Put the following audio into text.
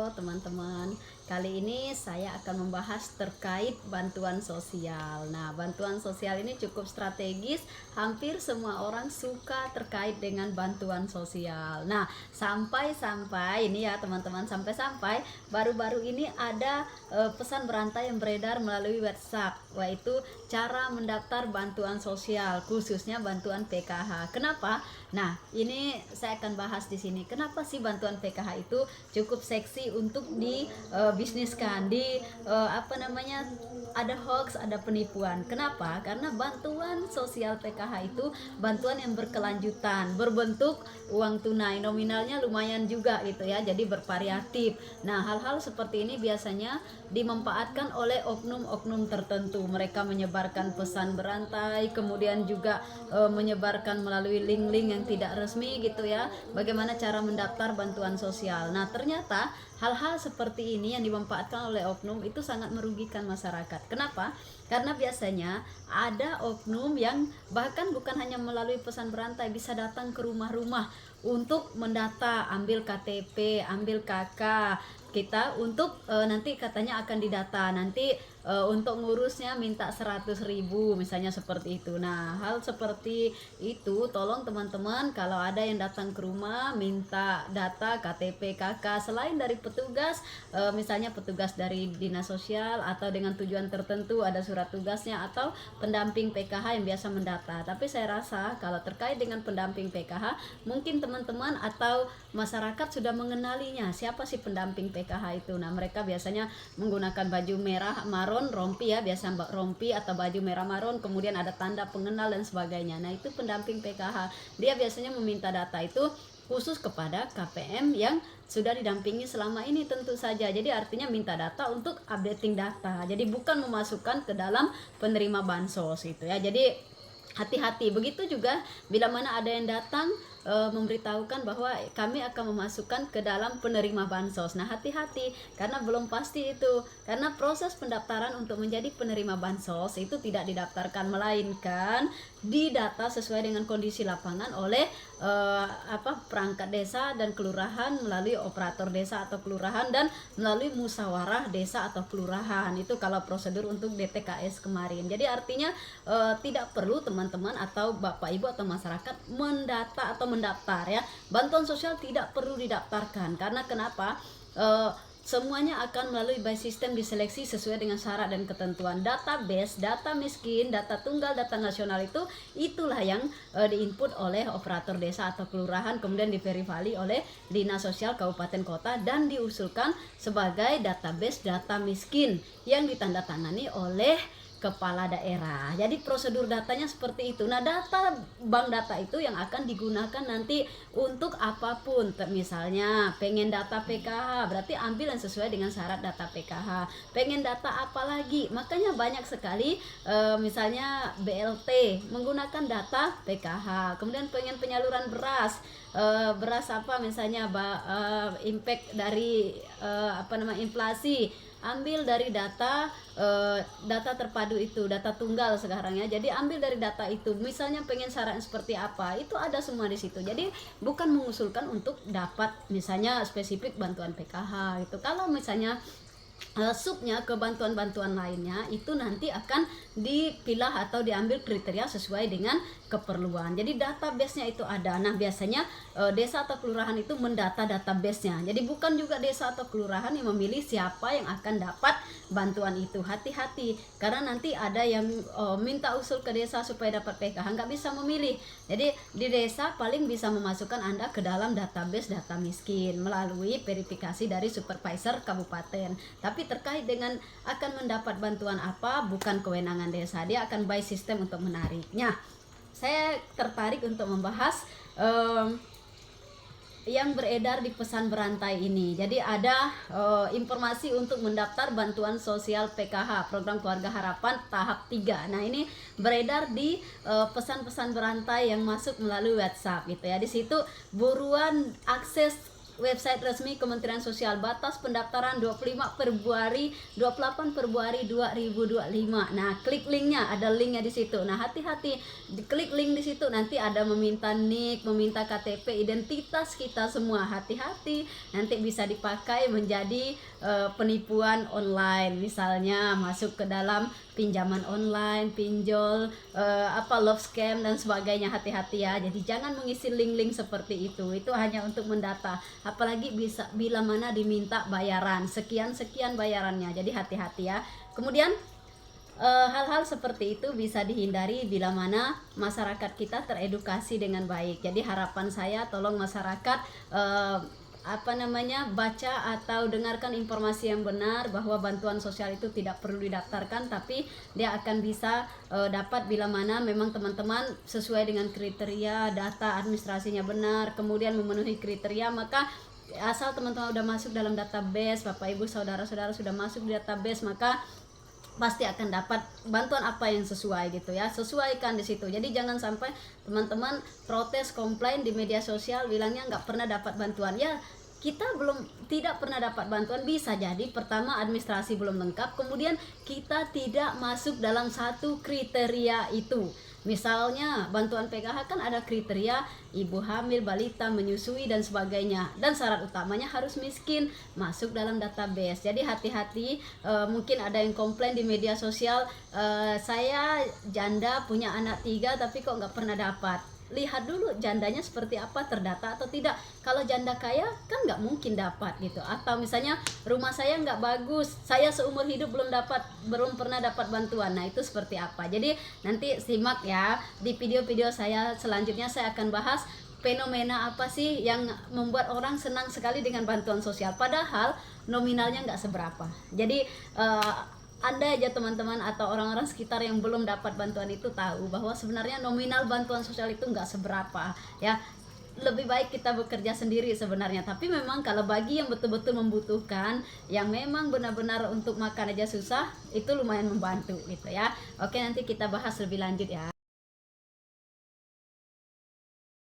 Halo teman-teman, kali ini saya akan membahas terkait bantuan sosial. Nah, bantuan sosial ini cukup strategis, hampir semua orang suka terkait dengan bantuan sosial. Nah, sampai-sampai ini ya teman-teman, sampai-sampai baru-baru ini ada pesan berantai yang beredar melalui WhatsApp, yaitu cara mendaftar bantuan sosial, khususnya bantuan PKH. Kenapa? Nah, ini saya akan bahas di sini. Kenapa sih bantuan PKH itu cukup seksi untuk dibisniskan, ada hoax, ada penipuan. Kenapa? Karena bantuan sosial PKH itu bantuan yang berkelanjutan, berbentuk uang tunai, nominalnya lumayan juga gitu ya, jadi bervariatif. Nah, hal-hal seperti ini biasanya dimanfaatkan oleh oknum-oknum tertentu. Mereka menyebarkan pesan berantai, kemudian juga menyebarkan melalui link-link yang tidak resmi gitu ya, bagaimana cara mendaftar bantuan sosial. Nah, ternyata hal-hal seperti ini yang dimanfaatkan oleh oknum itu sangat merugikan masyarakat. Kenapa? Karena biasanya ada oknum yang bahkan bukan hanya melalui pesan berantai, bisa datang ke rumah-rumah untuk mendata, ambil KTP, ambil KK kita untuk nanti katanya akan didata, nanti untuk ngurusnya minta 100.000 misalnya seperti itu. Nah, hal seperti itu tolong teman-teman, kalau ada yang datang ke rumah minta data KTP KK, selain dari petugas misalnya petugas dari dinas sosial atau dengan tujuan tertentu ada surat tugasnya, atau pendamping PKH yang biasa mendata. Tapi saya rasa kalau terkait dengan pendamping PKH, mungkin teman-teman atau masyarakat sudah mengenalinya, siapa sih pendamping PKH itu. Nah, mereka biasanya menggunakan baju merah maron, rompi ya, biasa rompi atau baju merah maron, kemudian ada tanda pengenal dan sebagainya. Nah, itu pendamping PKH. Dia biasanya meminta data itu khusus kepada KPM yang sudah didampingi selama ini tentu saja. Jadi artinya minta data untuk updating data. Jadi bukan memasukkan ke dalam penerima bansos itu ya. Jadi hati-hati. Begitu juga bila mana ada yang datang memberitahukan bahwa kami akan memasukkan ke dalam penerima bansos. Nah, hati-hati karena belum pasti itu. Karena proses pendaftaran untuk menjadi penerima bansos itu tidak didaftarkan, melainkan didata sesuai dengan kondisi lapangan oleh perangkat desa dan kelurahan melalui operator desa atau kelurahan, dan melalui musyawarah desa atau kelurahan. Itu kalau prosedur untuk DTKS kemarin. Jadi artinya tidak perlu teman-teman atau Bapak Ibu atau masyarakat mendata atau mendaftar ya. Bantuan sosial tidak perlu didaftarkan. Karena kenapa? Semuanya akan melalui by system diseleksi sesuai dengan syarat dan ketentuan. Database, data miskin, data tunggal, data nasional itulah yang diinput oleh operator desa atau kelurahan, kemudian diverifali oleh dinas sosial kabupaten kota dan diusulkan sebagai database data miskin yang ditandatangani oleh kepala daerah. Jadi prosedur datanya seperti itu. Nah, bank data itu yang akan digunakan nanti untuk apapun. Misalnya pengen data PKH, berarti ambil yang sesuai dengan syarat data PKH. Pengen data apa lagi? Makanya banyak sekali misalnya BLT menggunakan data PKH. Kemudian pengen penyaluran beras, beras apa misalnya impact dari inflasi, ambil dari data terpadu itu, data tunggal sekarang ya. Jadi ambil dari data itu. Misalnya pengen syarat seperti apa, itu ada semua di situ. Jadi bukan mengusulkan untuk dapat misalnya spesifik bantuan PKH itu. Kalau misalnya subnya ke bantuan-bantuan lainnya, itu nanti akan dipilah atau diambil kriteria sesuai dengan keperluan. Jadi database-nya itu ada. Nah, biasanya desa atau kelurahan itu mendata database-nya. Jadi bukan juga desa atau kelurahan yang memilih siapa yang akan dapat bantuan itu. Hati-hati, karena nanti ada yang minta usul ke desa supaya dapat PKH, nggak bisa memilih. Jadi di desa paling bisa memasukkan Anda ke dalam database data miskin melalui verifikasi dari supervisor kabupaten. Tapi terkait dengan akan mendapat bantuan apa, bukan kewenangan desa. Dia akan by system untuk menariknya. Saya tertarik untuk membahas yang beredar di pesan berantai ini. Jadi ada informasi untuk mendaftar bantuan sosial PKH, program keluarga harapan tahap 3. Nah, ini beredar di pesan-pesan berantai yang masuk melalui WhatsApp gitu ya. Di situ buruan akses website resmi Kementerian Sosial. Batas pendaftaran 25 Februari 28 Februari 2025. Nah, klik linknya, ada linknya di situ. Nah, hati-hati, klik link di situ, nanti ada meminta NIK, meminta KTP, identitas kita semua. Hati-hati, nanti bisa dipakai menjadi penipuan online. Misalnya masuk ke dalam pinjaman online, pinjol, love scam dan sebagainya. Hati-hati ya. Jadi jangan mengisi link-link seperti itu. Itu hanya untuk mendata. Apalagi bisa bila mana diminta bayaran sekian bayarannya. Jadi hati-hati ya. Kemudian hal-hal seperti itu bisa dihindari bila mana masyarakat kita teredukasi dengan baik. Jadi harapan saya, tolong masyarakat baca atau dengarkan informasi yang benar bahwa bantuan sosial itu tidak perlu didaftarkan, tapi dia akan bisa dapat bila mana memang teman-teman sesuai dengan kriteria, data administrasinya benar, kemudian memenuhi kriteria. Maka asal teman-teman udah masuk dalam database, Bapak Ibu saudara-saudara sudah masuk di database, maka pasti akan dapat bantuan apa yang sesuai gitu ya. Sesuaikan di situ. Jadi jangan sampai teman-teman protes, komplain di media sosial bilangnya nggak pernah dapat bantuan. Ya, kita tidak pernah dapat bantuan, bisa jadi pertama administrasi belum lengkap, kemudian kita tidak masuk dalam satu kriteria itu. Misalnya bantuan PKH kan ada kriteria ibu hamil, balita, menyusui dan sebagainya, dan syarat utamanya harus miskin, masuk dalam database. Jadi hati-hati, mungkin ada yang komplain di media sosial, saya janda punya anak 3 tapi kok nggak pernah dapat. Lihat dulu jandanya seperti apa, terdata atau tidak. Kalau janda kaya kan nggak mungkin dapat gitu. Atau misalnya rumah saya nggak bagus, saya seumur hidup belum pernah dapat bantuan. Nah, itu seperti apa. Jadi nanti simak ya di video-video saya selanjutnya. Saya akan bahas fenomena apa sih yang membuat orang senang sekali dengan bantuan sosial, padahal nominalnya nggak seberapa. Jadi Anda aja teman-teman atau orang-orang sekitar yang belum dapat bantuan itu tahu bahwa sebenarnya nominal bantuan sosial itu nggak seberapa ya. Lebih baik kita bekerja sendiri sebenarnya, tapi memang kalau bagi yang betul-betul membutuhkan, yang memang benar-benar untuk makan aja susah, itu lumayan membantu gitu ya. Oke, nanti kita bahas lebih lanjut ya.